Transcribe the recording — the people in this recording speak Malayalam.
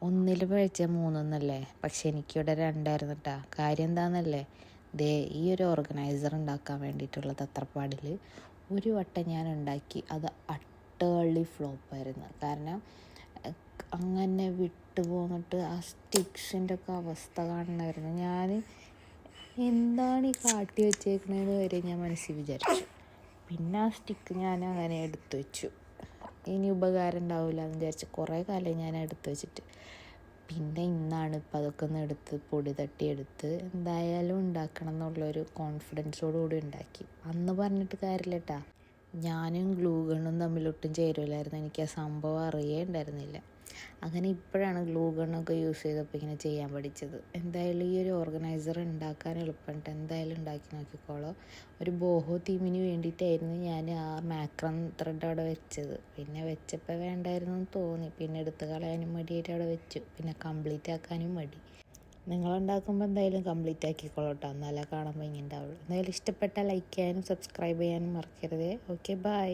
ഒന്നിൽ പിഴച്ച മൂന്നൊന്നല്ലേ, പക്ഷെ എനിക്കിവിടെ രണ്ടായിരുന്നു കേട്ടോ. കാര്യം എന്താണെന്നല്ലേ, ദേ ഈ ഒരു ഓർഗനൈസർ ഉണ്ടാക്കാൻ വേണ്ടിയിട്ടുള്ള തത്രപ്പാടിൽ ഒരു വട്ടം ഞാൻ ഉണ്ടാക്കി, അത് അട്ടേളി ഫ്ലോപ്പായിരുന്നു. കാരണം അങ്ങനെ വിട്ടു പോന്നിട്ട് ആ സ്റ്റിക്സിൻ്റെ ഒക്കെ അവസ്ഥ കാണണമായിരുന്നു. ഞാൻ എന്താണ് ഈ കാട്ടി വെച്ചേക്കണതെന്ന് വരെ ഞാൻ മനസ്സിൽ വിചാരിച്ചു. പിന്നെ ആ സ്റ്റിക്ക് ഞാൻ അങ്ങനെ എടുത്തു വെച്ചു. ഇനി ഉപകാരം ഉണ്ടാവില്ല എന്ന് വിചാരിച്ച് കുറേ കാലം ഞാൻ എടുത്തു വെച്ചിട്ട്. പിന്നെ ഇന്നാണ് ഇപ്പം അതൊക്കെ ഒന്ന് എടുത്ത് പൊടി തട്ടിയെടുത്ത് എന്തായാലും ഉണ്ടാക്കണം എന്നുള്ളൊരു കോൺഫിഡൻസോടു കൂടി ഉണ്ടാക്കി. അന്ന് പറഞ്ഞിട്ട് കാര്യമില്ല കേട്ടാ, ഞാനും ഗ്ലൂ ഗണ്ണും തമ്മിലൊട്ടും ചേരുമില്ലായിരുന്നു. എനിക്ക് ആ സംഭവം അറിയേ ഉണ്ടായിരുന്നില്ല. അങ്ങനെ ഇപ്പോഴാണ് ഗ്ലൂ ഗണ്ണൊക്കെ യൂസ് ചെയ്തപ്പോൾ ഇങ്ങനെ ചെയ്യാൻ പഠിച്ചത്. എന്തായാലും ഈ ഒരു ഓർഗനൈസർ ഉണ്ടാക്കാൻ എളുപ്പമുണ്ട്, എന്തായാലും ഉണ്ടാക്കി നോക്കിക്കോളൂ. ഒരു ബോഹോ തീമിന് വേണ്ടിയിട്ടായിരുന്നു ഞാൻ ആ മാക്രൺ ത്രെഡ് അവിടെ വെച്ചത്. പിന്നെ വെച്ചപ്പോൾ വേണ്ടായിരുന്നു എന്ന് തോന്നി, പിന്നെ എടുത്ത് കളയാനും മടിയായിട്ട് അവിടെ വെച്ചു. പിന്നെ കംപ്ലീറ്റ് ആക്കാനും മടി. നിങ്ങളുണ്ടാക്കുമ്പോൾ എന്തായാലും കംപ്ലീറ്റ് ആക്കിക്കോളൂ കേട്ടോ, എന്നാലേ കാണാൻ ഭംഗി ഉണ്ടാവുള്ളൂ. എന്തായാലും ഇഷ്ടപ്പെട്ടാൽ ലൈക്ക് ചെയ്യാനും സബ്സ്ക്രൈബ് ചെയ്യാനും മറക്കരുത്. Okay, by.